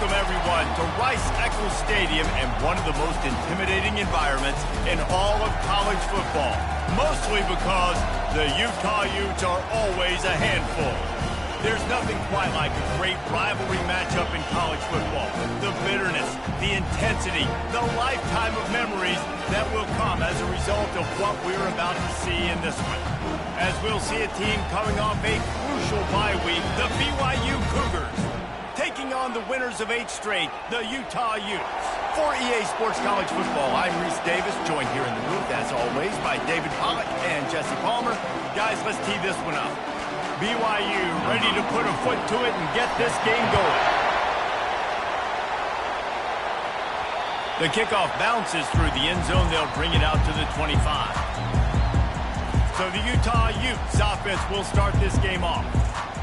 Welcome, everyone, to Rice-Eccles Stadium and one of the most intimidating environments in all of college football, mostly because the Utah Utes are always a handful. There's nothing quite like a great rivalry matchup in college football. The bitterness, the intensity, the lifetime of memories that will come as a result of what we're about to see in this one. As we'll see a team coming off a crucial bye week, the BYU Cougars, taking on the winners of 8 straight, the Utah Utes. For EA Sports College Football, I'm Reese Davis, joined here in the booth, as always, by David Pollack and Jesse Palmer. Guys, let's tee this one up. BYU ready to put a foot to it and get this game going. The kickoff bounces through the end zone. They'll bring it out to the 25. So the Utah Utes offense will start this game off.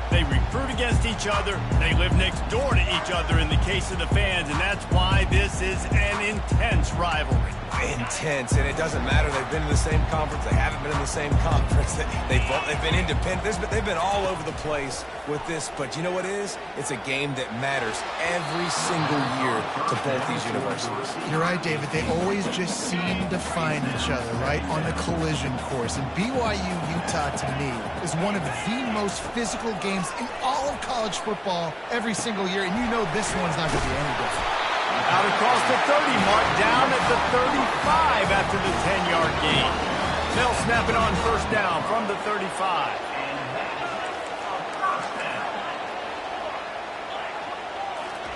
They recruit against each other. They live next door to each other in the case of the fans, and that's why this is an intense rivalry. Intense, and it doesn't matter. They've been in the same conference. They haven't been in the same conference. They've been independent. They've been all over the place with this, but you know what it is? It's a game that matters every single year to both these universities. You're right, David. They always just seem to find each other, right, on the collision course. And BYU-Utah, to me, is one of the most physical games in all of college football every single year, and you know this one's not going to be any different. Out across the 30 mark, down at the 35 after the 10-yard gain. They'll snap it on first down from the 35.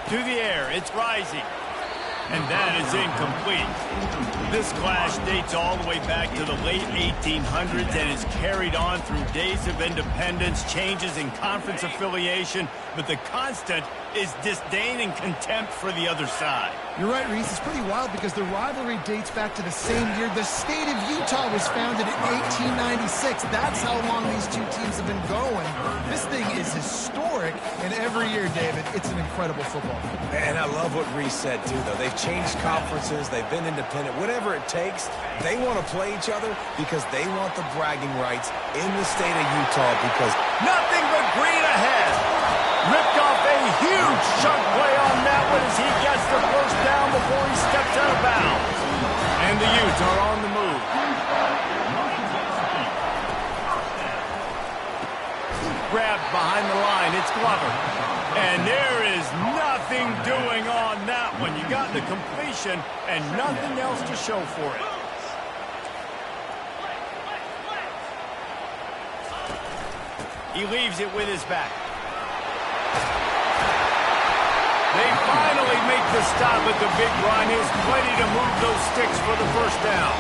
To the air, it's Rising. And that is incomplete. This clash dates all the way back to the late 1800s and is carried on through days of independence, changes in conference affiliation, but the constant is disdain and contempt for the other side. You're right, Reese. It's pretty wild because the rivalry dates back to the same year the state of Utah was founded in 1896. That's how long these two teams have been going. This thing is historic, and every year, David, it's an incredible football. And I love what Reese said, too, though. They've changed conferences. They've been independent. Whatever it takes, they want to play each other because they want the bragging rights in the state of Utah because nothing but green ahead. Ripped off a huge chunk play on that one as he gets the first down before he steps out of bounds. And the Utes are on the move. Grabbed behind the line, it's Glover. And there is nothing doing on that one. You got the completion and nothing else to show for it. He leaves it with his back. They finally make the stop at the big run. Is plenty to move those sticks for the first down.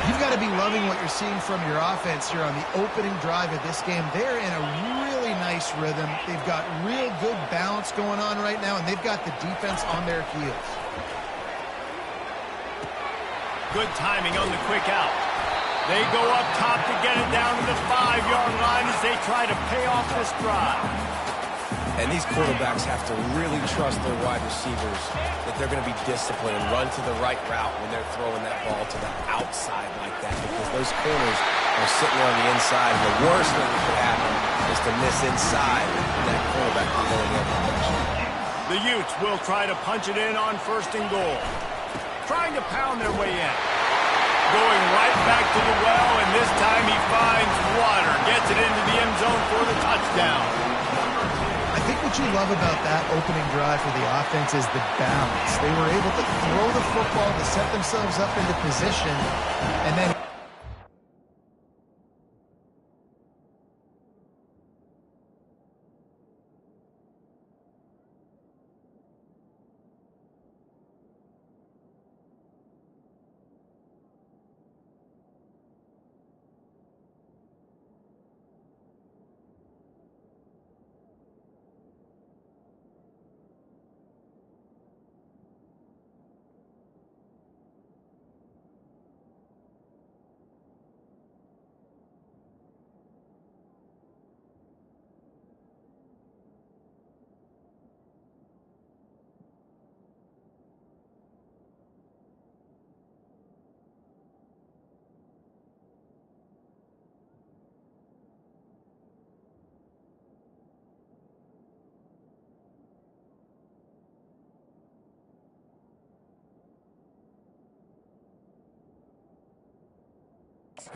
You've got to be loving what you're seeing from your offense here on the opening drive of this game. They're in a really nice rhythm. They've got real good balance going on right now, and they've got the defense on their heels. Good timing on the quick out. They go up top to get it down to the 5-yard line as they try to pay off this drive. And these quarterbacks have to really trust their wide receivers that they're going to be disciplined and run to the right route when they're throwing that ball to the outside like that because those corners are sitting there on the inside. And the worst thing that could happen is to miss inside and that quarterback can go in the other direction. The Utes will try to punch it in on first and goal. Trying to pound their way in. Going right back to the well, and this time he finds water. Gets it into the end zone for the touchdown. I think what you love about that opening drive for the offense is the balance. They were able to throw the football to set themselves up into position, and then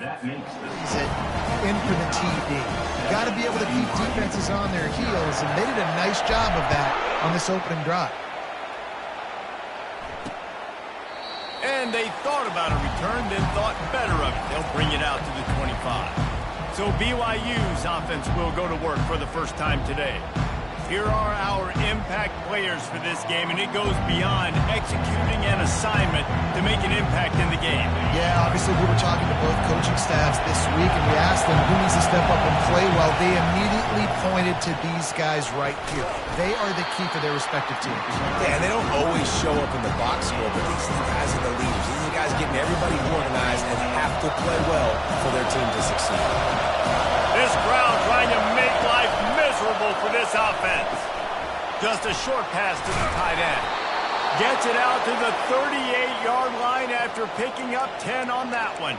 Is it in for the TD? Got to be able to keep defenses on their heels, and they did a nice job of that on this opening drive. And they thought about a return, then thought better of it. They'll bring it out to the 25. So BYU's offense will go to work for the first time today. Here are our impact players for this game, and it goes beyond executing an assignment to make an impact in the game. Yeah, obviously we were talking to both coaching staffs this week, and we asked them who needs to step up and play well. They immediately pointed to these guys right here. They are the key for their respective teams. Yeah, and they don't always show up in the box score, but these guys are the leaders. These are the guys getting everybody organized and have to play well for their team to succeed. This crowd trying to make life miserable for this offense. Just a short pass to the tight end. Gets it out to the 38-yard line after picking up 10 on that one.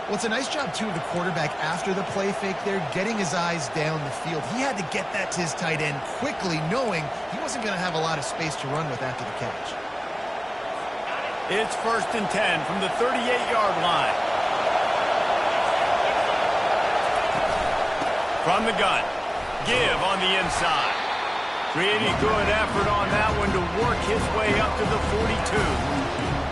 Well, it's a nice job, too, of the quarterback after the play fake there, getting his eyes down the field. He had to get that to his tight end quickly, knowing he wasn't going to have a lot of space to run with after the catch. It's 1st and 10 from the 38-yard line. From the gun, give on the inside. Pretty good effort on that one to work his way up to the 42.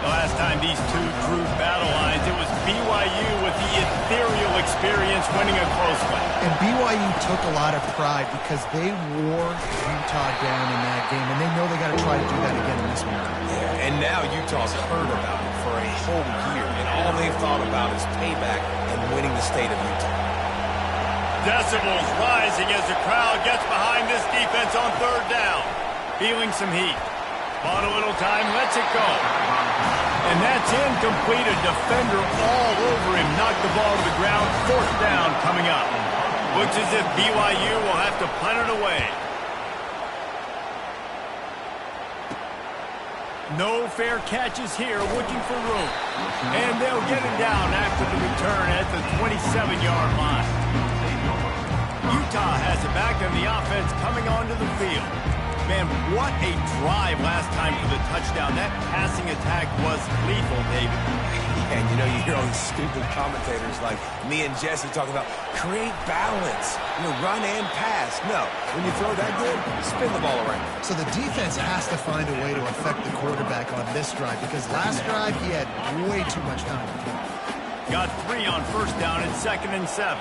The last time these two drew battle lines, it was BYU with the ethereal experience winning a close one. And BYU took a lot of pride because they wore Utah down in that game, and they know they got to try to do that again in this one. Yeah, and now Utah's heard about it for a whole year, and all they've thought about is payback and winning the state of Utah. Decibels rising as the crowd gets behind this defense on 3rd down. Feeling some heat. Bought a little time, lets it go. And that's incomplete. A defender all over him. Knocked the ball to the ground. 4th down coming up. Looks as if BYU will have to punt it away. No fair catches here, looking for room. And they'll get him down after the return at the 27-yard line. Utah has it back, and the offense coming onto the field. Man, what a drive last time for the touchdown. That passing attack was lethal, David. And you know, you hear all these stupid commentators like me and Jesse talking about create balance, run and pass. No, when you throw that good, spin the ball around. So the defense has to find a way to affect the quarterback on this drive, because last drive he had way too much time to throw. Got 3 on 1st down and 2nd and 7.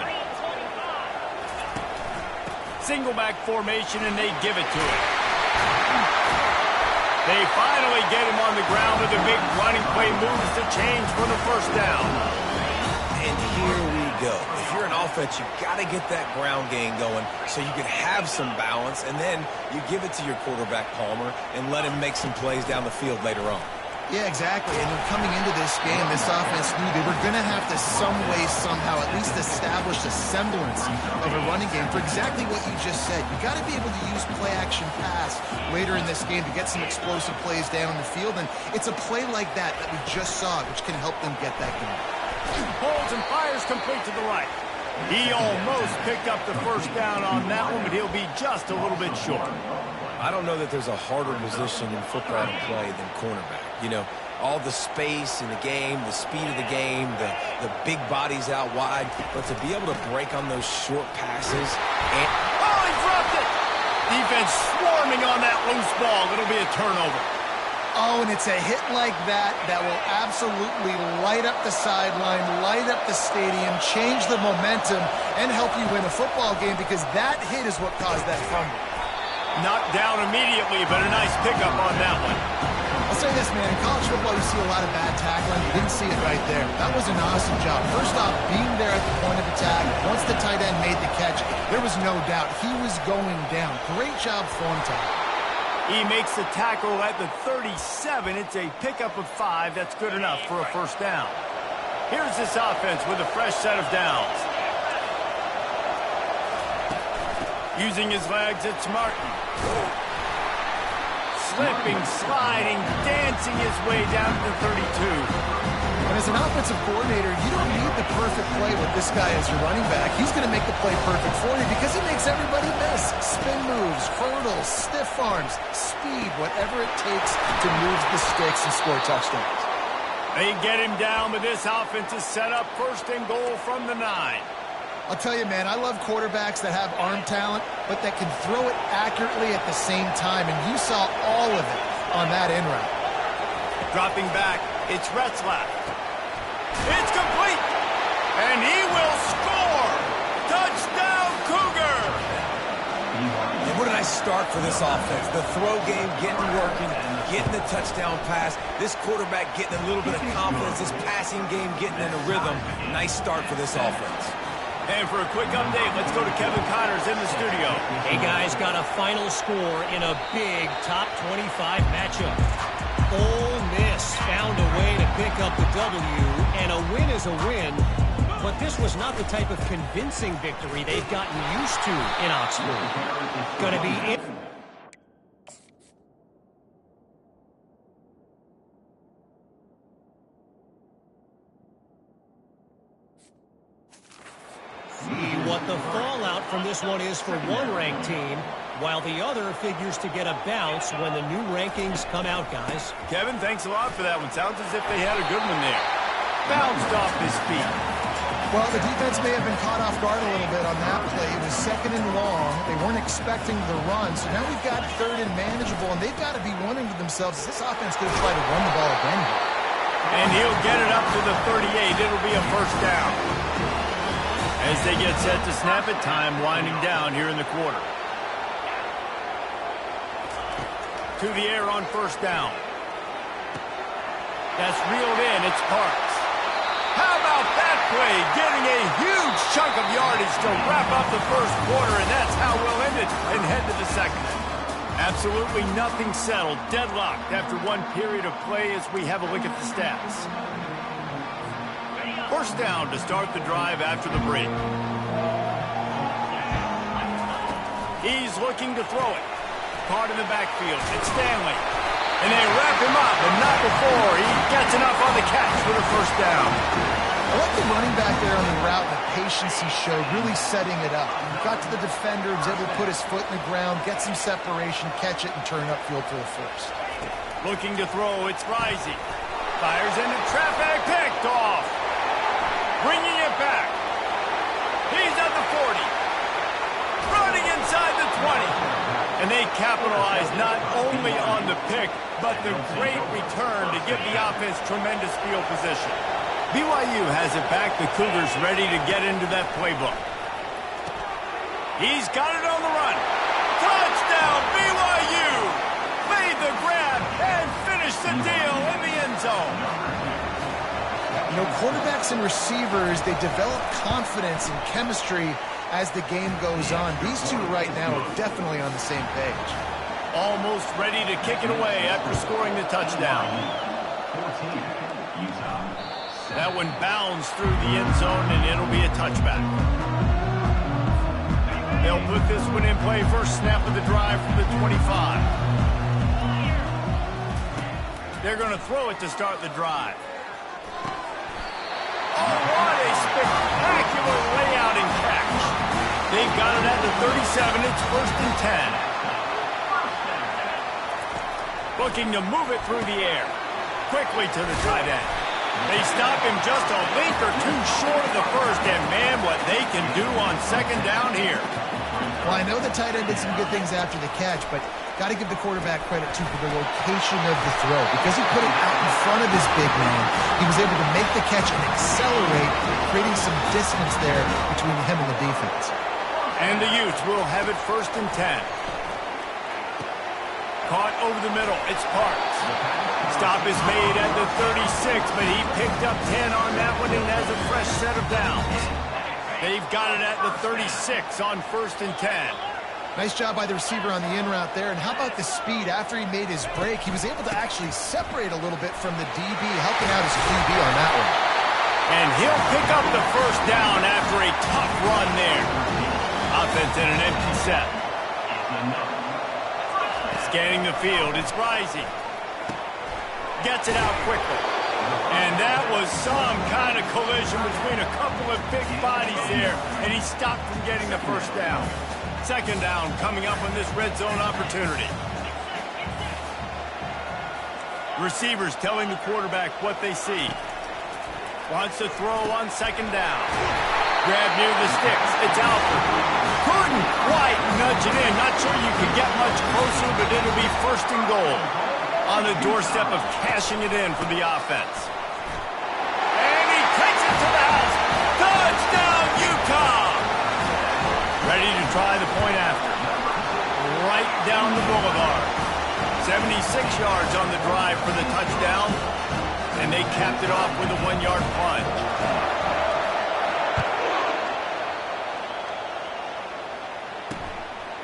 Single back formation, and they give it to him. They finally get him on the ground with a big running play, moves the change for the 1st down. And here we go. If you're an offense, you got to get that ground game going so you can have some balance, and then you give it to your quarterback, Palmer, and let him make some plays down the field later on. Yeah, exactly. And coming into this game, this offense knew they were going to have to some way, somehow, at least establish a semblance of a running game for exactly what you just said. You got to be able to use play-action pass later in this game to get some explosive plays down the field. And it's a play like that we just saw, which can help them get that game. Holds and fires complete to the right. He almost picked up the 1st down on that one, but he'll be just a little bit short. I don't know that there's a harder position in football to play than cornerback. All the space in the game, the speed of the game, the big bodies out wide. But to be able to break on those short passes. He dropped it! Defense swarming on that loose ball. It'll be a turnover. Oh, and it's a hit like that will absolutely light up the sideline, light up the stadium, change the momentum, and help you win a football game, because that hit is what caused that fumble. Knocked down immediately, but a nice pickup on that one. I'll say this, man. In college football, you see a lot of bad tackling. You didn't see it right there. That was an awesome job. First off, being there at the point of attack. Once the tight end made the catch, there was no doubt he was going down. Great job form time. He makes the tackle at the 37. It's a pickup of 5. That's good enough for a 1st down. Here's this offense with a fresh set of downs. Using his legs, it's Martin. Slipping, sliding, dancing his way down to the 32. And as an offensive coordinator, you don't need the perfect play with this guy as your running back. He's going to make the play perfect for you because he makes everybody miss. Spin moves, hurdles, stiff arms, speed, whatever it takes to move the sticks and score touchdowns. They get him down, but this offense is set up 1st and goal from the 9. I'll tell you, man, I love quarterbacks that have arm talent, but that can throw it accurately at the same time, and you saw all of it on that in route. Dropping back, it's Retzlaff. It's complete, and he will score! Touchdown, Cougar! And what a nice start for this offense. The throw game getting working, getting the touchdown pass. This quarterback getting a little bit of confidence. This passing game getting in a rhythm. Nice start for this offense. And for a quick update, let's go to Kevin Connors in the studio. Hey, guys, got a final score in a big top 25 matchup. Ole Miss found a way to pick up the W, and a win is a win. But this was not the type of convincing victory they've gotten used to in Oxford. Going to be... See what the fallout from this one is for one ranked team, while the other figures to get a bounce when the new rankings come out, guys. Kevin, thanks a lot for that one. Sounds as if they had a good one there. Bounced off his feet. Well, the defense may have been caught off guard a little bit on that play. It was 2nd and long. They weren't expecting the run, so now we've got 3rd and manageable, and they've got to be wondering to themselves, is this offense going to try to run the ball again here? And he'll get it up to the 38. It'll be a 1st down. As they get set to snap it, time winding down here in the quarter. To the air on 1st down. That's reeled in. It's Parks. How about that play? Getting a huge chunk of yardage to wrap up the 1st quarter, and that's how we'll end it and head to the 2nd. Absolutely nothing settled. Deadlocked after one period of play as we have a look at the stats. 1st down to start the drive after the break. He's looking to throw it. Caught in the backfield. It's Stanley. And they wrap him up, and not before he gets enough on the catch for the 1st down. I like the running back there on the route, the patience he showed, really setting it up. He got to the defender, was able to put his foot in the ground, get some separation, catch it, and turn upfield for the 1st. Looking to throw, it's Rising. Fires into traffic, picked off. Bringing it back. He's at the 40. Running inside the 20. And they capitalize not only on the pick, but the great return to give the offense tremendous field position. BYU has it back. The Cougars ready to get into that playbook. He's got it on the run. Touchdown, BYU! Made the grab and finished the deal in the end zone. You know, quarterbacks and receivers, they develop confidence and chemistry as the game goes on. These two right now are definitely on the same page. Almost ready to kick it away after scoring the touchdown. That one bounds through the end zone, and it'll be a touchback. They'll put this one in play. 1st snap of the drive from the 25. They're going to throw it to start the drive. Oh, what a spectacular layout and catch. They've got it at the 37. It's 1st and 10. Looking to move it through the air. Quickly to the tight end. They stop him just a length or two short of the 1st, and man, what they can do on 2nd down here. Well, I know the tight end did some good things after the catch, but got to give the quarterback credit, too, for the location of the throw. Because he put it out in front of his big man, he was able to make the catch and accelerate, creating some distance there between him and the defense. And the Utes will have it 1st and 10. Caught over the middle. It's Parks. Stop is made at the 36, but he picked up 10 on that one and has a fresh set of downs. They've got it at the 36 on 1st and 10. Nice job by the receiver on the in route there. And how about the speed? After he made his break, he was able to actually separate a little bit from the DB, helping out his QB on that one. And he'll pick up the 1st down after a tough run there. Offense in an empty set. Scanning the field, it's Rising. Gets it out quickly. And that was some kind of collision between a couple of big bodies there, and he stopped from getting the 1st down. 2nd down coming up on this red zone opportunity. Receivers telling the quarterback what they see. Wants to throw on second down. Grab near the sticks. It's Alford. Couldn't quite nudge it in. Not sure you could get much closer, but it'll be first and goal. On the doorstep of cashing it in for the offense. And he takes it to the house. Touchdown, Utah! Ready to try the point after. Right down the boulevard. 76 yards on the drive for the touchdown. And they capped it off with a 1-yard plunge.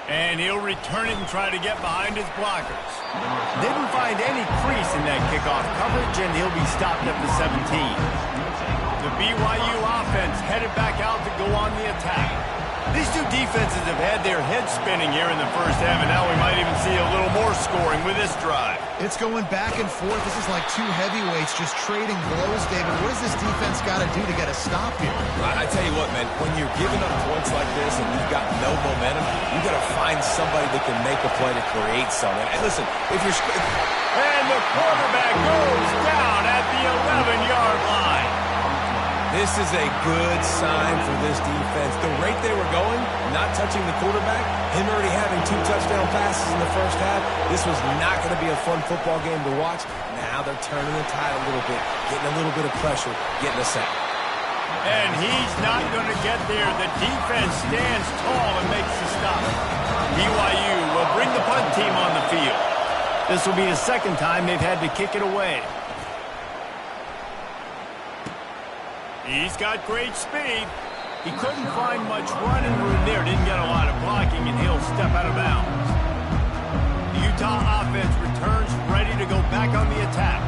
And he'll return it and try to get behind his blockers. Didn't find any crease in that kickoff coverage, and he'll be stopped at the 17. The BYU offense headed back out to go on the attack. These two defenses have had their heads spinning here in the first half, and now we might even see a little more scoring with this drive. It's going back and forth. This is like two heavyweights just trading blows, David. What does this defense got to do to get a stop here? I tell you what, man, when you're giving up points like this and you've got no momentum, you got to find somebody that can make a play to create something. And listen, if you're... And the quarterback goes down at the 11-yard line. This is a good sign for this defense. The rate they were going, not touching the quarterback, him already having 2 touchdown passes in the first half, this was not going to be a fun football game to watch. Now they're turning the tide a little bit, getting a little bit of pressure, getting a sack. And he's not going to get there. The defense stands tall and makes the stop. BYU will bring the punt team on the field. This will be the second time they've had to kick it away. He's got great speed. He couldn't find much running room there. Didn't get a lot of blocking, and he'll step out of bounds. The Utah offense returns ready to go back on the attack.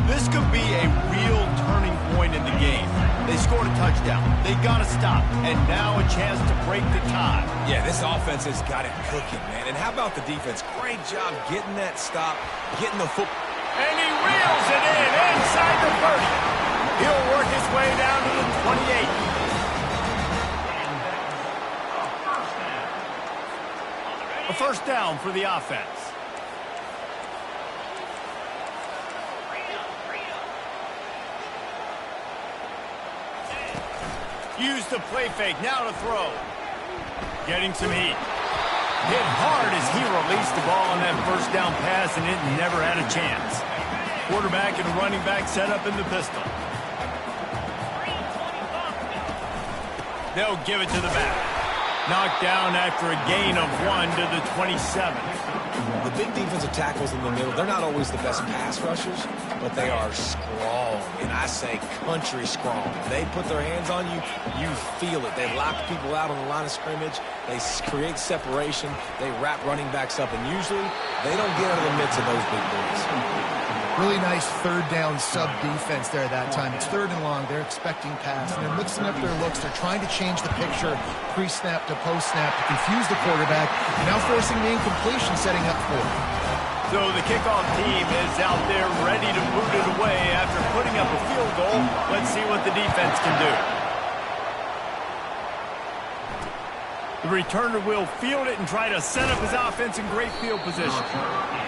This could be a real turning point in the game. They scored a touchdown. They got to stop, and now a chance to break the tie. Yeah, this offense has got it cooking, man. And how about the defense? Great job getting that stop, getting the foot. And he reels it in inside the 30. He'll work his way down to the 28. A first down for the offense. Use the play fake, now to throw. Getting some heat. Hit hard as he released the ball on that first down pass, and it never had a chance. Quarterback and running back set up in the pistol. They'll give it to the back. Knocked down after a gain of 1 to the 27. The big defensive tackles in the middle, they're not always the best pass rushers, but they are strong, and I say country strong. They put their hands on you, you feel it. They lock people out on the line of scrimmage. They create separation. They wrap running backs up, and usually they don't get out of the midst of those big boys. Really nice third down sub defense there that time. It's 3rd and long. They're expecting pass, and they're mixing up their looks. They're trying to change the picture pre-snap to post-snap to confuse the quarterback, and now forcing the incompletion, setting up for it. So the kickoff team is out there ready to boot it away after putting up a field goal. Let's see what the defense can do. The returner will field it and try to set up his offense in great field position.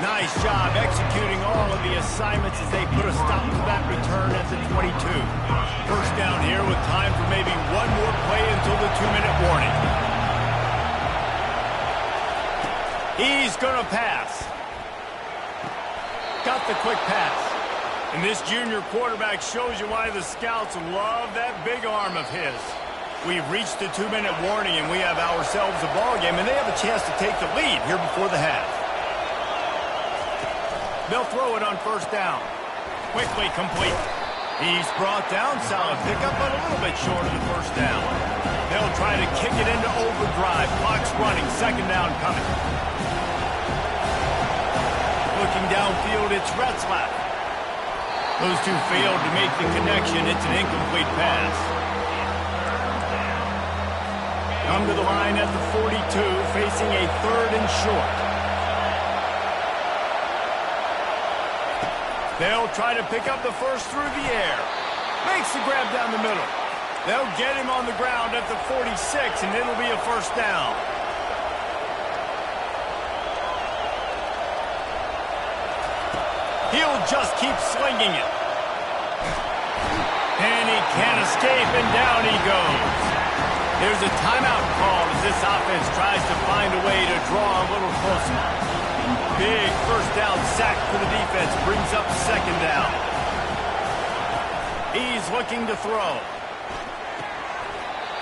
Nice job executing all of the assignments as they put a stop to that return at the 22. First down here with time for maybe one more play until the 2-minute warning. He's going to pass. Got the quick pass. And this junior quarterback shows you why the scouts love that big arm of his. We've reached the 2-minute warning, and we have ourselves a ball game, and they have a chance to take the lead here before the half. They'll throw it on first down. Quickly complete. He's brought down. Solid pickup, but a little bit short of the first down. They'll try to kick it into overdrive. Clock's running. Second down coming. Looking downfield, it's Retzlaff. Those two failed to make the connection. It's an incomplete pass. Come to the line at the 42, facing a 3rd and short. They'll try to pick up the first through the air. Makes the grab down the middle. They'll get him on the ground at the 46, and it'll be a first down. He'll just keep slinging it. And he can't escape, and down he goes. There's a timeout called as this offense tries to find a way to draw a little closer. Big first down sack for the defense brings up second down. He's looking to throw.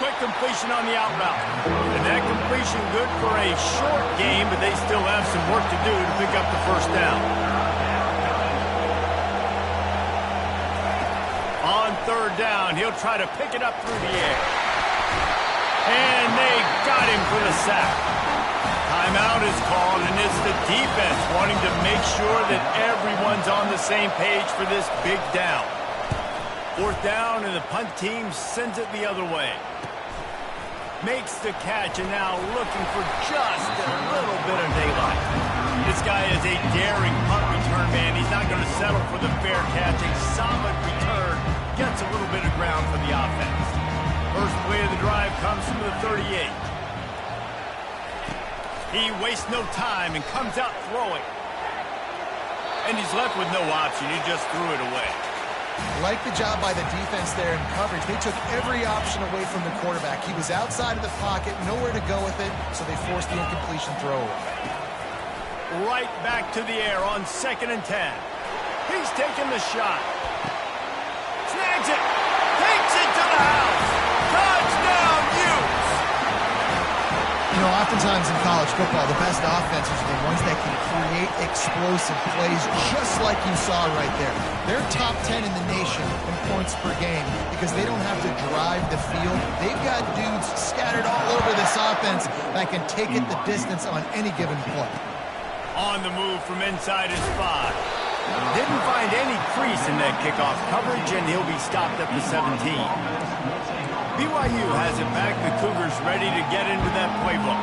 Quick completion on the out route. And that completion good for a short game, but they still have some work to do to pick up the first down. On third down, he'll try to pick it up through the air. And they got him for the sack. Timeout is called, and it's the defense wanting to make sure that everyone's on the same page for this big down. Fourth down, and the punt team sends it the other way. Makes the catch, and now looking for just a little bit of daylight. This guy is a daring punt return man. He's not going to settle for the fair catch. A solid return gets a little bit of ground for the offense. First play of the drive comes from the 38. He wastes no time and comes out throwing. And he's left with no option. He just threw it away. Like the job by the defense there in coverage. They took every option away from the quarterback. He was outside of the pocket, nowhere to go with it, so they forced the incompletion throw away. Right back to the air on 2nd and 10. He's taking the shot. Snags it. Takes it to the house. Touchdown, Utes! You know, oftentimes in college football, the best offenses are the ones that can create explosive plays, just like you saw right there. They're top 10 in the nation in points per game because they don't have to drive the field. They've got dudes scattered all over this offense that can take it the distance on any given play. On the move from inside his 5. Didn't find any crease in that kickoff coverage, and he'll be stopped at the 17. BYU has it back. The Cougars ready to get into that playbook.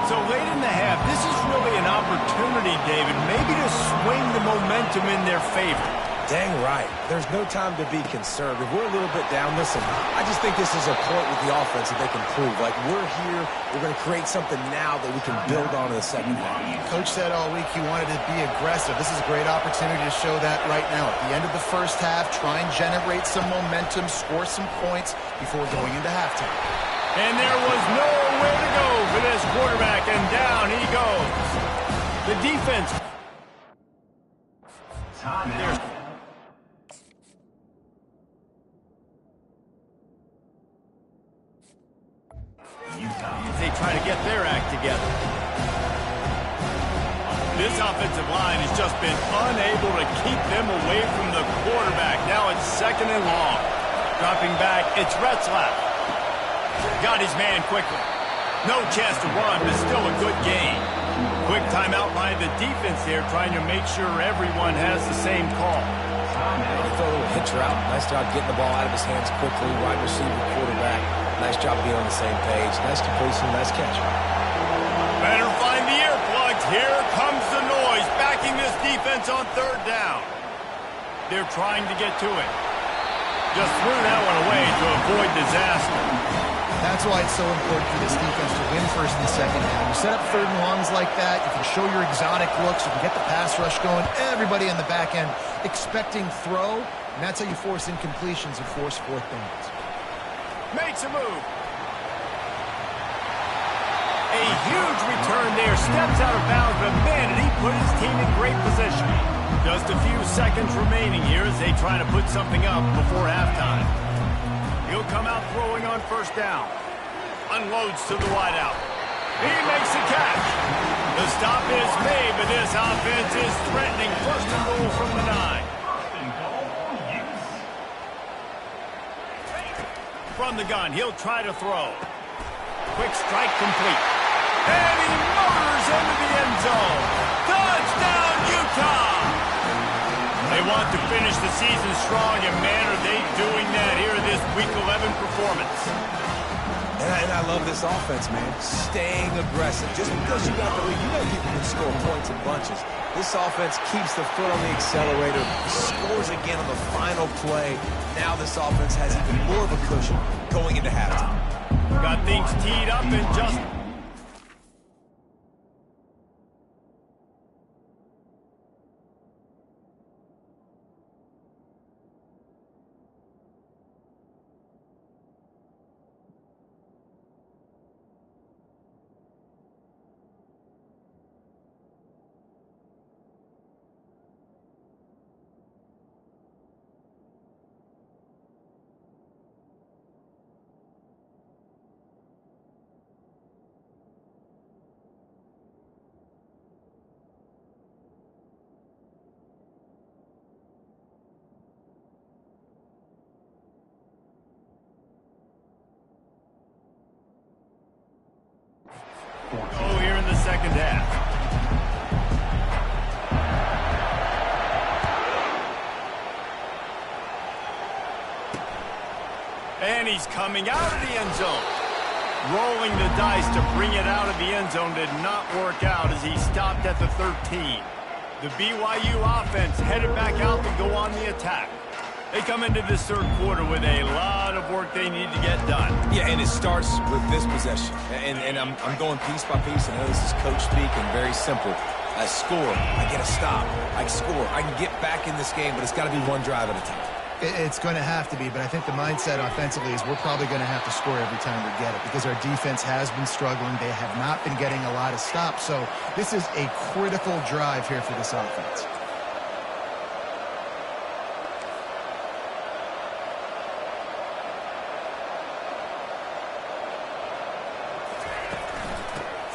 So late in the half, this is really an opportunity, David, maybe to swing the momentum in their favor. Dang right. There's no time to be concerned. If we're a little bit down, listen, I just think this is a point with the offense that they can prove. Like, we're here, we're going to create something now that we can build on in the second half. Coach said all week he wanted to be aggressive. This is a great opportunity to show that right now. At the end of the first half, try and generate some momentum, score some points before going into halftime. And there was nowhere to go for this quarterback, and down he goes. The defense. They try to get their act together. This offensive line has just been unable to keep them away from the quarterback. Now it's 2nd and long. Dropping back, it's Retzlaff. Got his man quickly. No chance to run, but still a good game. Quick timeout by the defense there, trying to make sure everyone has the same call. They throw a little hitch route. Nice job getting the ball out of his hands quickly. Wide receiver, quarterback. Nice job being on the same page. Nice completion, nice catch. Better find the earplugs. Here comes the noise, backing this defense on 3rd down. They're trying to get to it. Just threw that one away to avoid disaster. That's why it's so important for this defense to win first and second down. You set up 3rd and longs like that, you can show your exotic looks, you can get the pass rush going, everybody on the back end expecting throw, and that's how you force incompletions and force 4th downs. Makes a move. A huge return there, steps out of bounds, but man, did he put his team in great position. Just a few seconds remaining here as they try to put something up before halftime. He'll come out throwing on 1st down. Unloads to the wideout. He makes the catch. The stop is made, but this offense is threatening 1st and goal from the 9. From the gun, he'll try to throw. Quick strike complete. And he motors into the end zone. Touchdown, Utah! They want to finish the season strong, and man, are they doing that here in this Week 11 performance. And I love this offense, man. Staying aggressive. Just because you got the lead, you know people can score points in bunches. This offense keeps the foot on the accelerator, scores again on the final play. Now this offense has even more of a cushion going into halftime. Got things teed up and just... second half. And he's coming out of the end zone. Rolling the dice to bring it out of the end zone did not work out as he stopped at the 13. The BYU offense headed back out to go on the attack. They come into this third quarter with a lot of work they need to get done. Yeah, and it starts with this possession. And I'm going piece by piece. I know this is coach speak and very simple. I score. I get a stop. I score. I can get back in this game, but it's got to be one drive at a time. It's going to have to be, but I think the mindset offensively is we're probably going to have to score every time we get it because our defense has been struggling. They have not been getting a lot of stops, so this is a critical drive here for this offense.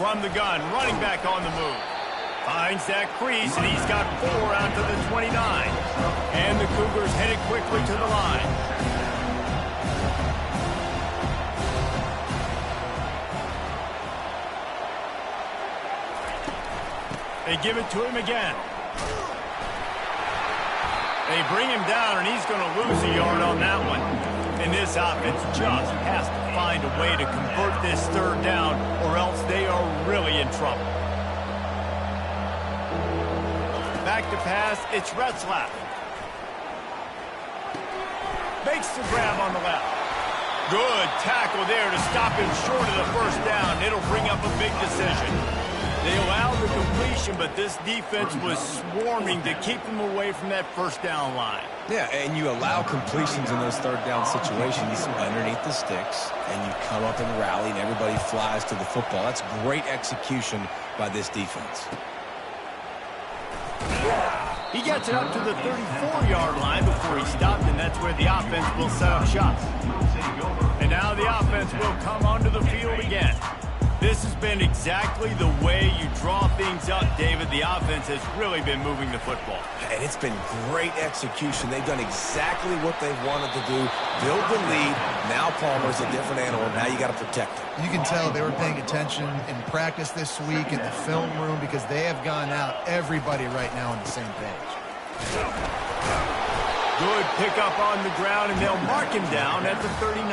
From the gun, running back on the move. Finds that crease, and he's got 4 out to the 29. And the Cougars headed quickly to the line. They give it to him again. They bring him down, and he's going to lose a yard on that one. And this offense just has to find a way to convert this third down, or else they are really in trouble. Back to pass, it's Retzlaff. Makes the grab on the left. Good tackle there to stop him short of the first down. It'll bring up a big decision. They allowed the completion, but this defense was swarming to keep them away from that first down line. Yeah, and you allow completions in those third down situations underneath the sticks, and you come up and rally, and everybody flies to the football. That's great execution by this defense. He gets it up to the 34-yard line before he stopped, and that's where the offense will set up shop. And now the offense will come onto the field again. This has been exactly the way you draw things up, David. The offense has really been moving the football. And it's been great execution. They've done exactly what they've wanted to do. Build the lead. Now Palmer's a different animal. Now you got to protect him. You can tell they were paying attention in practice this week in the film room because they have gone out, everybody right now on the same page. Good pickup on the ground, and they'll mark him down at the 39.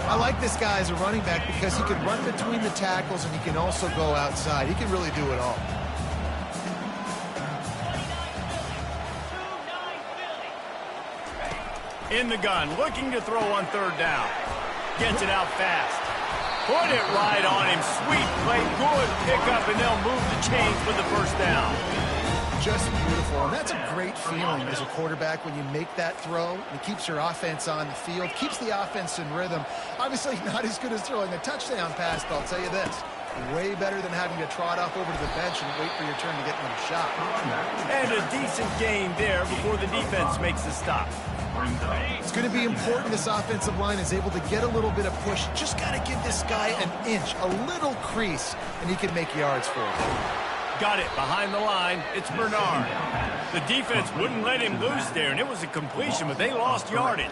I like this guy as a running back because he can run between the tackles and he can also go outside. He can really do it all. In the gun, looking to throw on third down. Gets it out fast. Put it right on him. Sweet play, good pickup, and they'll move the chains for the first down. Just beautiful, and that's a great feeling as a quarterback when you make that throw. It keeps your offense on the field, keeps the offense in rhythm. Obviously not as good as throwing a touchdown pass, but I'll tell you this, way better than having to trot off over to the bench and wait for your turn to get another shot. And a decent gain there before the defense makes the stop. It's going to be important this offensive line is able to get a little bit of push. Just got to give this guy an inch, a little crease, and he can make yards for it. Got it behind the line. It's Bernard. The defense wouldn't let him loose there, and it was a completion, but they lost yardage.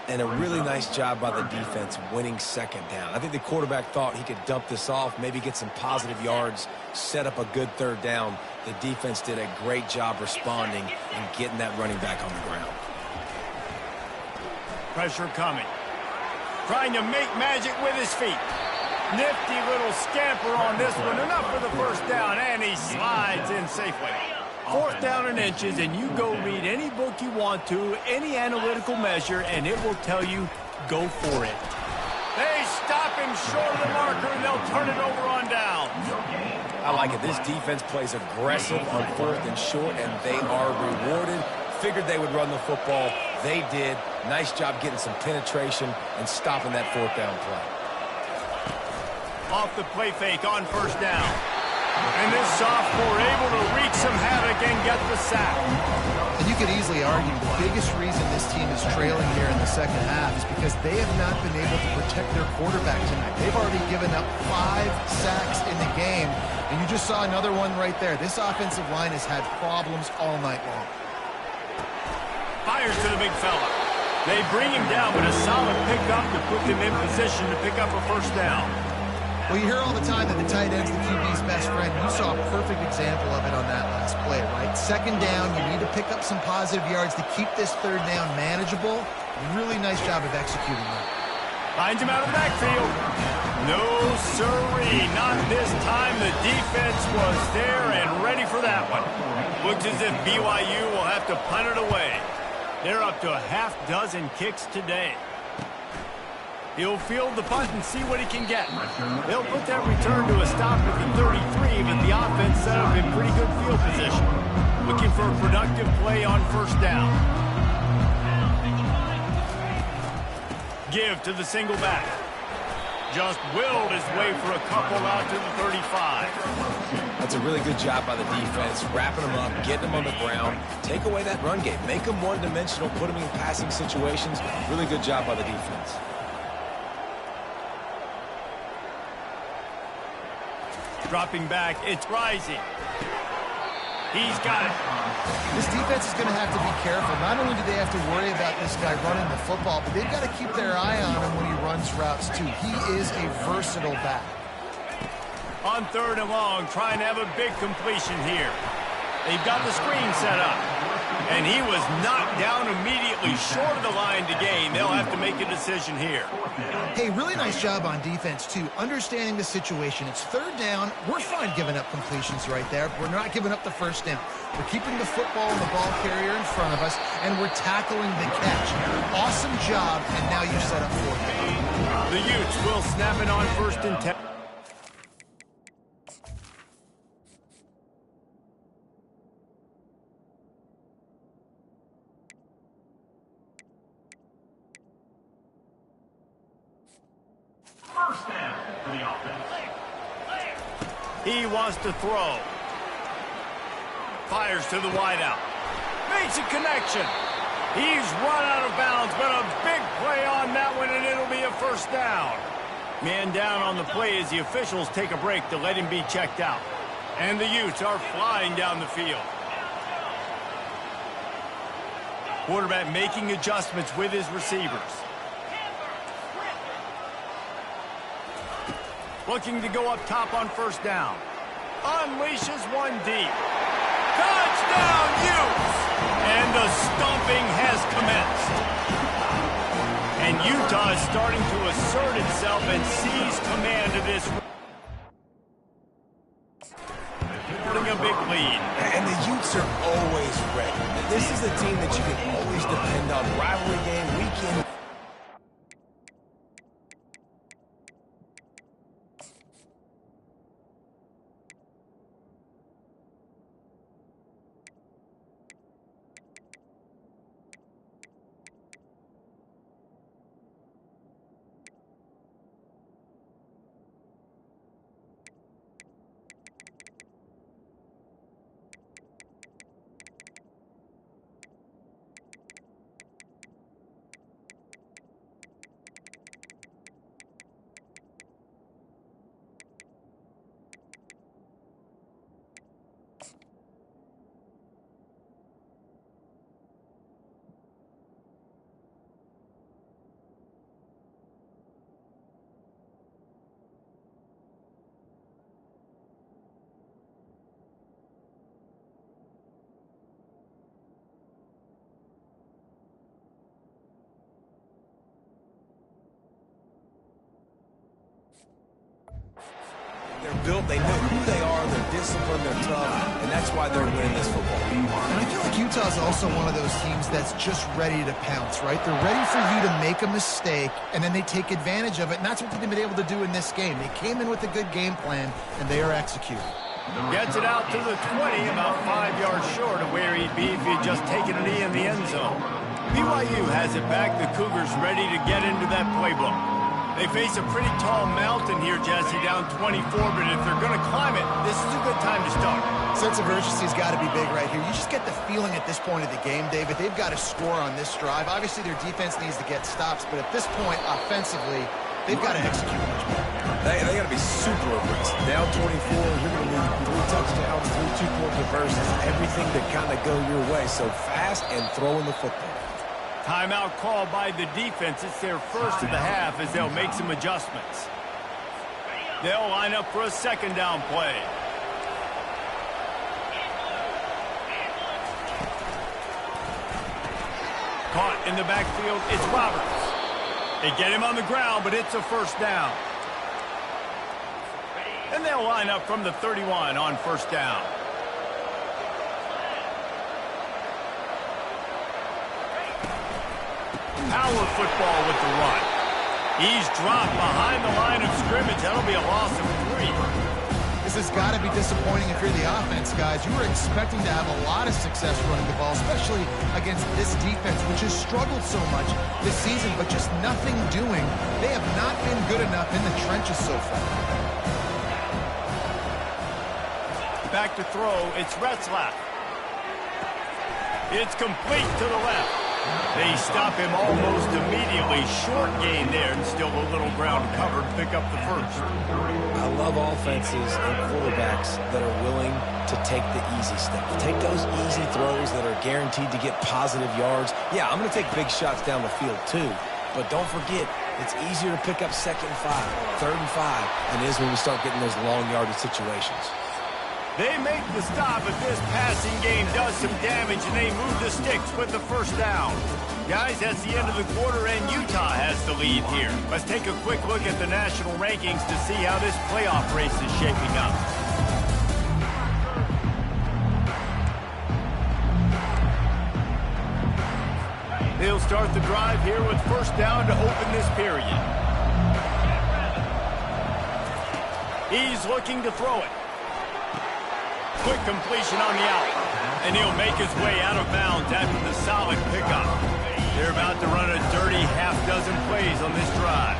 And a really nice job by the defense winning second down. I think the quarterback thought he could dump this off, maybe get some positive yards, set up a good third down. The defense did a great job responding and getting that running back on the ground. Pressure coming. Trying to make magic with his feet. Nifty little scamper on this one. Enough for the first down, and he slides in safely. Fourth down and inches, and you go read any book you want to, any analytical measure, and it will tell you, go for it. They stop him short of the marker, and they'll turn it over on down. I like it. This defense plays aggressive on fourth and short, and they are rewarded. Figured they would run the football. They did. Nice job getting some penetration and stopping that fourth down play. Off the play fake on first down. And this sophomore able to wreak some havoc and get the sack. And you could easily argue the biggest reason this team is trailing here in the second half is because they have not been able to protect their quarterback tonight. They've already given up 5 sacks in the game, and you just saw another one right there. This offensive line has had problems all night long. Fires to the big fella. They bring him down with a solid pickup to put them in position to pick up a first down. Well, you hear all the time that the tight end's the QB's best friend. You saw a perfect example of it on that last play, right? Second down, you need to pick up some positive yards to keep this third down manageable. Really nice job of executing that. Finds him out of the backfield. No, sirree. Not this time. The defense was there and ready for that one. Looks as if BYU will have to punt it away. They're up to a half dozen kicks today. He'll field the punt and see what he can get. They'll put that return to a stop at the 33, but the offense set up in pretty good field position. Looking for a productive play on first down. Give to the single back. Just willed his way for a couple out to the 35. That's a really good job by the defense, wrapping them up, getting them on the ground, take away that run game, make them one-dimensional, put them in passing situations. Really good job by the defense. Dropping back, it's Rising. He's got it. This defense is going to have to be careful. Not only do they have to worry about this guy running the football, but they've got to keep their eye on him when he runs routes too. He is a versatile back. On third and long, trying to have a big completion here. They've got the screen set up. And he was knocked down immediately short of the line to gain. They'll have to make a decision here. Hey, really nice job on defense, too. Understanding the situation. It's third down. We're fine giving up completions right there. We're not giving up the first down. We're keeping the football and the ball carrier in front of us, and we're tackling the catch. Awesome job, and now you set up fourth down. The Utes will snap it on first and 10. First down for the offense. He wants to throw. Fires to the wideout. Makes a connection. He's run out of bounds, but a big play on that one, and it'll be a first down. Man down on the play as the officials take a break to let him be checked out. And the Utes are flying down the field. Quarterback making adjustments with his receivers. Looking to go up top on first down. Unleashes one deep. Touchdown, Utes! And the stomping has commenced. And Utah is starting to assert itself and seize command of this. Putting a big lead. And the Utes are always ready. This is a team that you can always depend on. Rivalry game, weekend. They're built, they know who they are, they're disciplined, they're tough, and that's why they're winning this football game. And I feel like Utah's also one of those teams that's just ready to pounce, right? They're ready for you to make a mistake, and then they take advantage of it, and that's what they've been able to do in this game. They came in with a good game plan, and they are executing. Gets it out to the 20, about 5 yards short of where he'd be if he'd just taken a knee in the end zone. BYU has it back. The Cougars ready to get into that playbook. They face a pretty tall mountain here, Jesse, down 24, but if they're going to climb it, this is a good time to start. Sense of urgency's got to be big right here. You just get the feeling at this point of the game, David, they've got to score on this drive. Obviously, their defense needs to get stops, but at this point, offensively, they've got to execute much better. They got to be super aggressive. Down 24, you're going to need 3 touchdowns, 3 2-point conversions, everything to kind of go your way. So fast and throwing the football. Timeout called by the defense. It's their first of the half as they'll make some adjustments. They'll line up for a second down play. Caught in the backfield, it's Roberts. They get him on the ground, but it's a first down. And they'll line up from the 31 on first down. Power football with the run. He's dropped behind the line of scrimmage. That'll be a loss of 3. This has got to be disappointing if you're the offense, guys. You were expecting to have a lot of success running the ball, especially against this defense, which has struggled so much this season, but just nothing doing. They have not been good enough in the trenches so far. Back to throw, it's Retzlaff. It's complete to the left. They stop him almost immediately. Short gain there, and still a little ground covered. Pick up the first. I love offenses and quarterbacks that are willing to take the easy step. Take those easy throws that are guaranteed to get positive yards. Yeah, I'm going to take big shots down the field too. But don't forget, it's easier to pick up 2nd and 5, 3rd and 5 than it is when we start getting those long yardage situations. They make the stop, but this passing game does some damage, and they move the sticks with the first down. Guys, that's the end of the quarter, and Utah has the lead here. Let's take a quick look at the national rankings to see how this playoff race is shaping up. They'll start the drive here with first down to open this period. He's looking to throw it. Quick completion on the out. And he'll make his way out of bounds after the solid pickup. They're about to run a dirty half-dozen plays on this drive.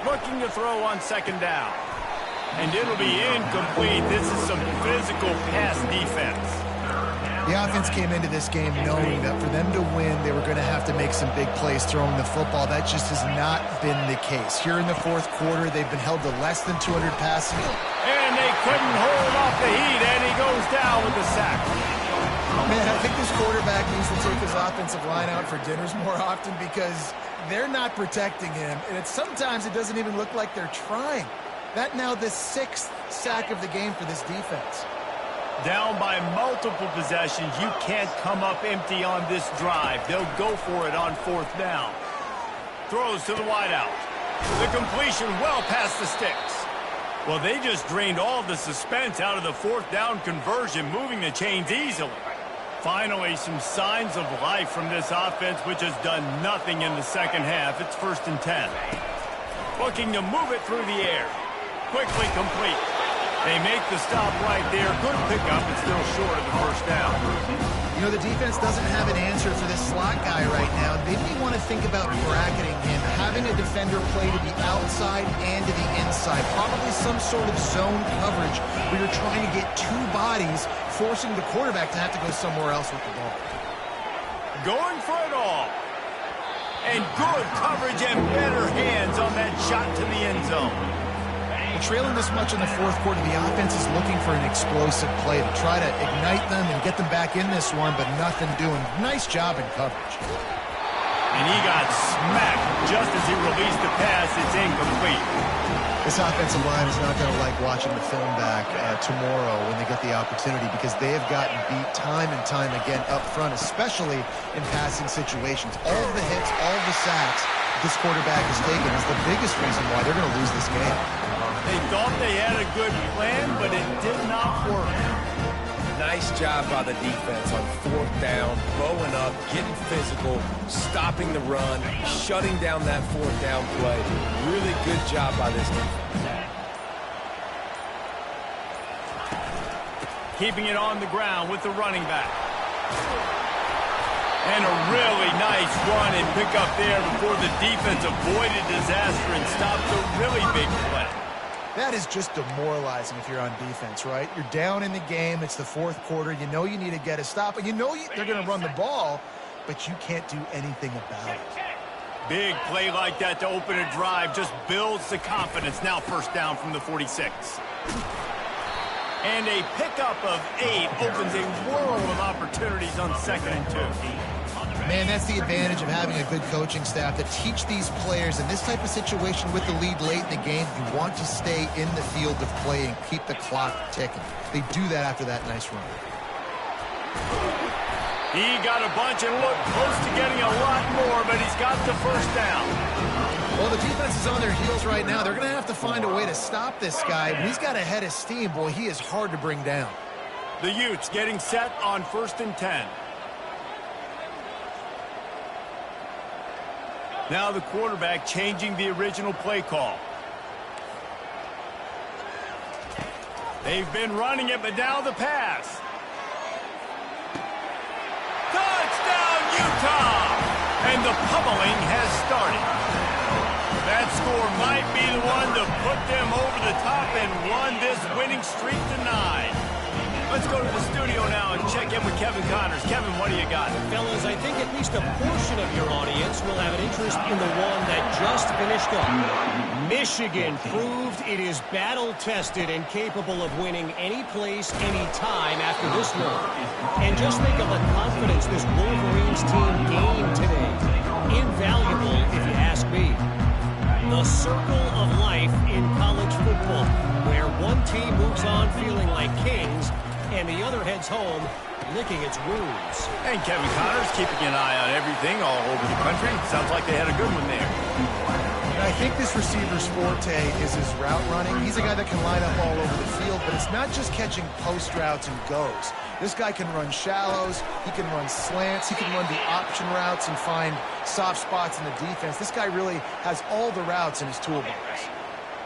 Looking to throw on second down. And it'll be incomplete. This is some physical pass defense. The offense came into this game knowing that for them to win, they were going to have to make some big plays throwing the football. That just has not been the case. Here in the fourth quarter, they've been held to less than 200 passing. And they couldn't hold off the heat, and he goes down with the sack. Man, I think this quarterback needs to take his offensive line out for dinners more often because they're not protecting him. And sometimes it doesn't even look like they're trying. That now the 6th sack of the game for this defense. Down by multiple possessions, you can't come up empty on this drive. They'll go for it on fourth down. Throws to the wideout. The completion well past the sticks. Well, they just drained all the suspense out of the fourth down conversion, moving the chains easily. Finally, some signs of life from this offense, which has done nothing in the second half. It's 1st and 10. Looking to move it through the air. Quickly complete. They make the stop right there. Good pickup, but still short of the first down. You know, the defense doesn't have an answer for this slot guy right now. They may want to think about bracketing him, having a defender play to the outside and to the inside. Probably some sort of zone coverage where you're trying to get 2 bodies, forcing the quarterback to have to go somewhere else with the ball. Going for it all. And good coverage and better hands on that shot to the end zone. Trailing this much in the fourth quarter, the offense is looking for an explosive play to try to ignite them and get them back in this one, but nothing doing. Nice job in coverage. And he got smacked just as he released the pass. It's incomplete. This offensive line is not going to like watching the film back tomorrow when they get the opportunity because they have gotten beat time and time again up front, especially in passing situations. All of the hits, all of the sacks this quarterback has taken is the biggest reason why they're going to lose this game. They thought they had a good plan, but it did not work. Nice job by the defense on fourth down, bowing up, getting physical, stopping the run, shutting down that fourth down play. Really good job by this defense. Keeping it on the ground with the running back. And a really nice run and pick up there before the defense avoided disaster and stopped a really big play. That is just demoralizing if you're on defense, right? You're down in the game. It's the fourth quarter. You know you need to get a stop. And you know they're going to run the ball, but you can't do anything about it. Big play like that to open a drive just builds the confidence. Now first down from the 46. And a pickup of 8 opens a world of opportunities on 2nd and 2. Man, that's the advantage of having a good coaching staff to teach these players in this type of situation with the lead late in the game. You want to stay in the field of play and keep the clock ticking. They do that after that nice run. He got a bunch and looked close to getting a lot more, but he's got the first down. Well, the defense is on their heels right now. They're going to have to find a way to stop this guy. When he's got a head of steam, boy, he is hard to bring down. The Utes getting set on 1st and 10. Now the quarterback changing the original play call. They've been running it, but now the pass. Touchdown, Utah! And the pummeling has started. That score might be the one to put them over the top and run this winning streak to 9. Let's go to the studio now and check in with Kevin Connors. Kevin, what do you got? Fellas, I think at least a portion of your audience will have an interest in the one that just finished up. Michigan proved it is battle-tested and capable of winning any place, any time after this one. And just think of the confidence this Wolverines team gained today. Invaluable, if you ask me. The circle of life in college football, where one team moves on feeling like kings, and the other heads home licking its wounds. And Kevin Connors keeping an eye on everything all over the country. Sounds like they had a good one there. And I think this receiver's forte is his route running. He's a guy that can line up all over the field, but it's not just catching post routes and goes. This guy can run shallows, he can run slants, he can run the option routes and find soft spots in the defense. This guy really has all the routes in his toolbox.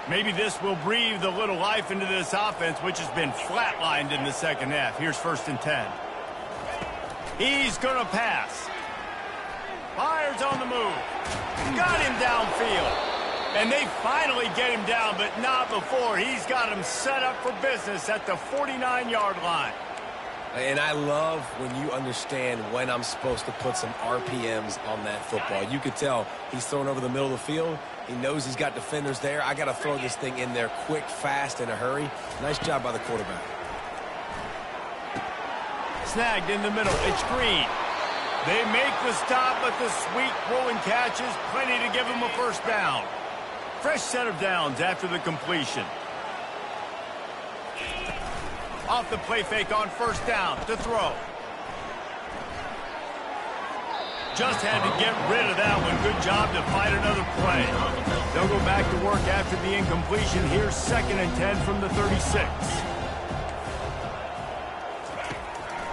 Maybe this will breathe a little life into this offense, which has been flatlined in the second half. Here's 1st and 10. He's going to pass. Fires on the move. Got him downfield. And they finally get him down, but not before. He's got him set up for business at the 49-yard line. And I love when you understand when I'm supposed to put some RPMs on that football. You could tell he's thrown over the middle of the field. He knows he's got defenders there. I got to throw this thing in there quick, fast, in a hurry. Nice job by the quarterback. Snagged in the middle. It's Green. They make the stop, but the sweet rolling catch is plenty to give him a first down. Fresh set of downs after the completion. Off the play fake on 1st down to throw. Just had to get rid of that one. Good job to fight another play. They'll go back to work after the incompletion. Here's 2nd and 10 from the 36.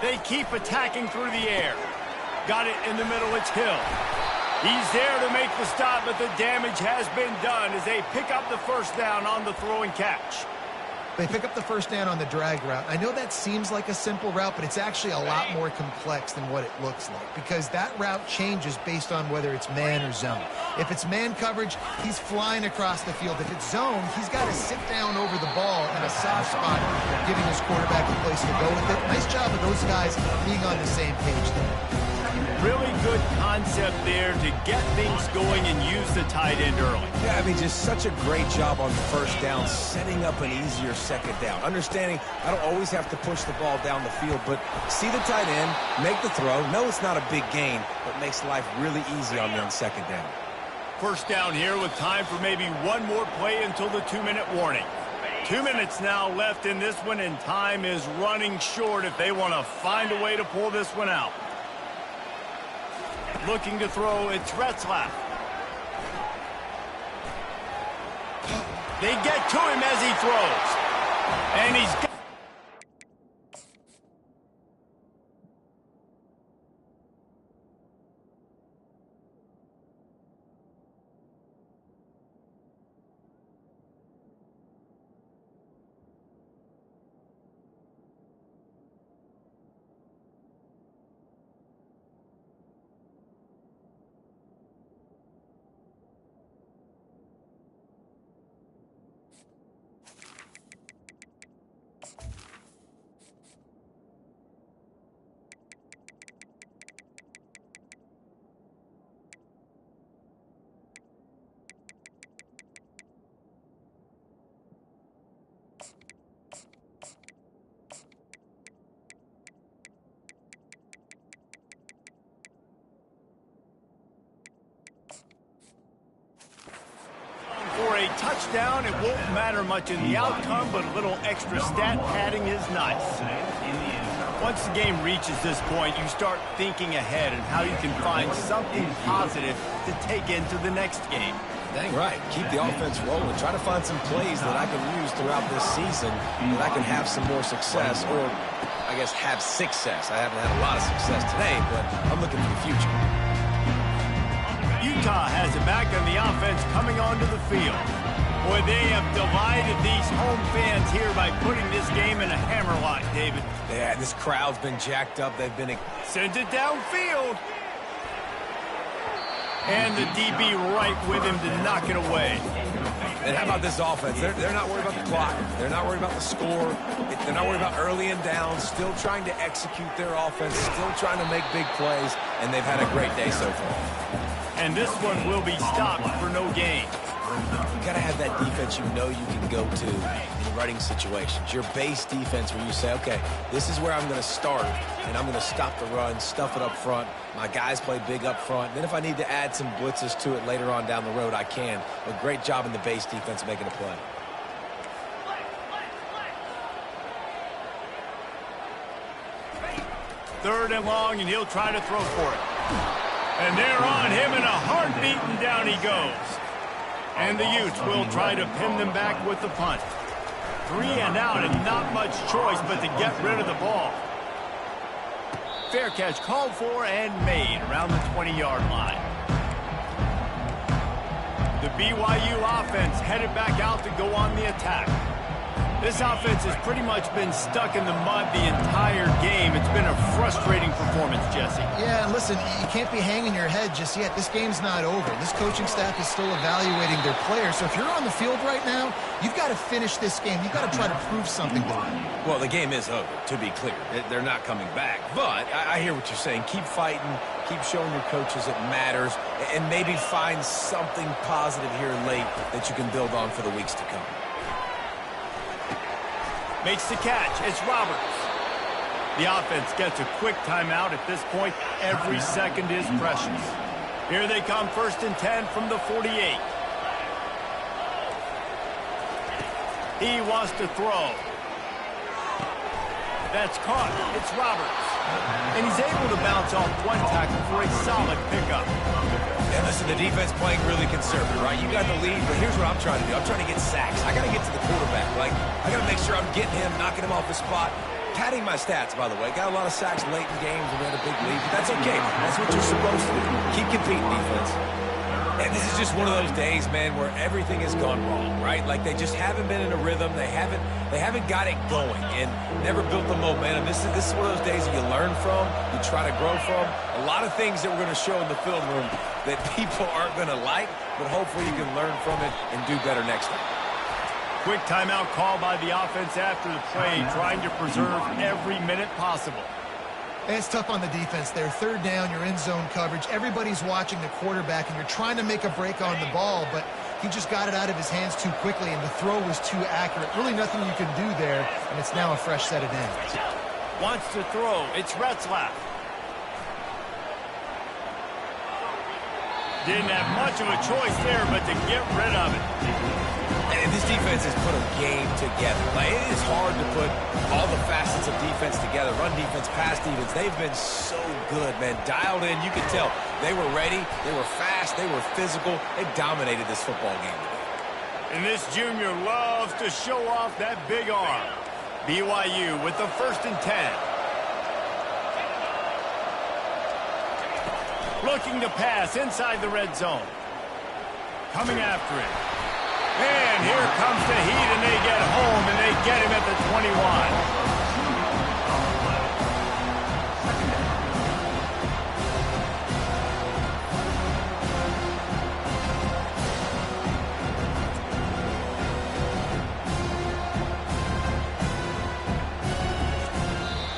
They keep attacking through the air. Got it in the middle. It's Hill. He's there to make the stop, but the damage has been done as they pick up the first down on the throw and catch. They pick up the first down on the drag route. I know that seems like a simple route, but it's actually a lot more complex than what it looks like because that route changes based on whether it's man or zone. If it's man coverage, he's flying across the field. If it's zone, he's got to sit down over the ball in a soft spot, giving his quarterback a place to go with it. Nice job of those guys being on the same page there. Really good concept there to get things going and use the tight end early. Yeah, I mean, just such a great job on the first down, setting up an easier second down. Understanding I don't always have to push the ball down the field, but see the tight end, make the throw. No, it's not a big gain, but makes life really easy on me on second down. First down here with time for maybe one more play until the 2-minute warning. 2 minutes now left in this one, and time is running short if they want to find a way to pull this one out. Looking to throw, it's Retzlaff. They get to him as he throws. And he's got touchdown, it won't matter much in the outcome, but a little extra stat padding is nice. Once the game reaches this point, you start thinking ahead and how you can find something positive to take into the next game. Dang right. Keep the offense rolling. Try to find some plays that I can use throughout this season that I can have some more success, or I guess have success. I haven't had a lot of success today, but I'm looking for the future. Utah has it back on the offense coming onto the field. Boy, they have delighted these home fans here by putting this game in a hammerlock, David. Yeah, this crowd's been jacked up. They've been... Sends it downfield. And the DB right with him to knock it away. And how about this offense? They're not worried about the clock. They're not worried about the score. They're not worried about early and down. Still trying to execute their offense. Still trying to make big plays. And they've had a great day so far. And this one will be stopped for no gain. You got to have that defense you know you can go to in running situations. Your base defense where you say, okay, this is where I'm going to start, and I'm going to stop the run, stuff it up front. My guys play big up front. Then if I need to add some blitzes to it later on down the road, I can. A great job in the base defense making a play. Third and long, and he'll try to throw for it. And they're on him, and a heartbeat, and down he goes. And the Utes will try to pin them back with the punt. 3 and out, and not much choice but to get rid of the ball. Fair catch called for and made around the 20-yard line. The BYU offense headed back out to go on the attack. This offense has pretty much been stuck in the mud the entire game. It's been a frustrating performance, Jesse. Yeah, and listen, you can't be hanging your head just yet. This game's not over. This coaching staff is still evaluating their players. So if you're on the field right now, you've got to finish this game. You've got to try to prove something to them. Well, the game is over, to be clear. They're not coming back. But I hear what you're saying. Keep fighting. Keep showing your coaches it matters. And maybe find something positive here late that you can build on for the weeks to come. Makes the catch. It's Roberts. The offense gets a quick timeout at this point. Every second is precious. Here they come, 1st and 10 from the 48. He wants to throw. That's caught. It's Roberts. And he's able to bounce off one tackle for a solid pickup. And listen, the defense playing really conservative, right? You got the lead, but here's what I'm trying to do. I'm trying to get sacks. I got to get to the quarterback. Like, I got to make sure I'm getting him, knocking him off the spot. Padding my stats, by the way. Got a lot of sacks late in games and we had a big lead, but that's okay. That's what you're supposed to do. Keep competing, defense. And this is just one of those days, man, where everything has gone wrong, right? Like, they just haven't been in a rhythm. They haven't got it going and never built the momentum. This is one of those days that you learn from, you try to grow from. A lot of things that we're going to show in the film room that people aren't going to like, but hopefully you can learn from it and do better next time. Quick timeout call by the offense after the play, trying to preserve every minute possible. It's tough on the defense there. 3rd down, you're in zone coverage. Everybody's watching the quarterback, and you're trying to make a break on the ball, but he just got it out of his hands too quickly, and the throw was too accurate. Really nothing you can do there, and it's now a fresh set of downs. Wants to throw. It's Retzlaff. Didn't have much of a choice there, but to get rid of it. And this defense has put a game together. Like, it is hard to put all the facets of defense together. Run defense, pass defense. They've been so good, man. Dialed in. You could tell they were ready. They were fast. They were physical. They dominated this football game today. And this junior loves to show off that big arm. BYU with the 1st and 10. Looking to pass inside the red zone. Coming after it. And here comes the heat, and they get home, and they get him at the 21.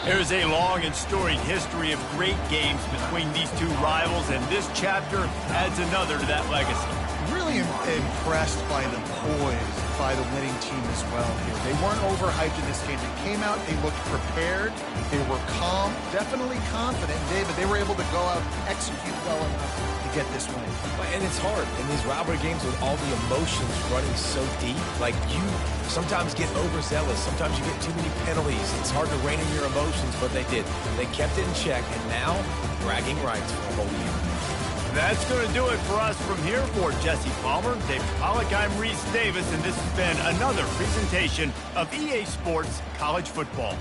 There's a long and storied history of great games between these two rivals, and this chapter adds another to that legacy. Really impressed by the poise by the winning team as well here. They weren't overhyped in this game. They came out, they looked prepared, they were calm, definitely confident, David. They were able to go out and execute well enough to get this win. And it's hard in these rivalry games with all the emotions running so deep. Like, you sometimes get overzealous. Sometimes you get too many penalties. It's hard to rein in your emotions, but they did. They kept it in check, and now bragging rights for a whole year. That's going to do it for us from here. For Jesse Palmer, David Pollack, I'm Reese Davis, and this has been another presentation of EA Sports College Football.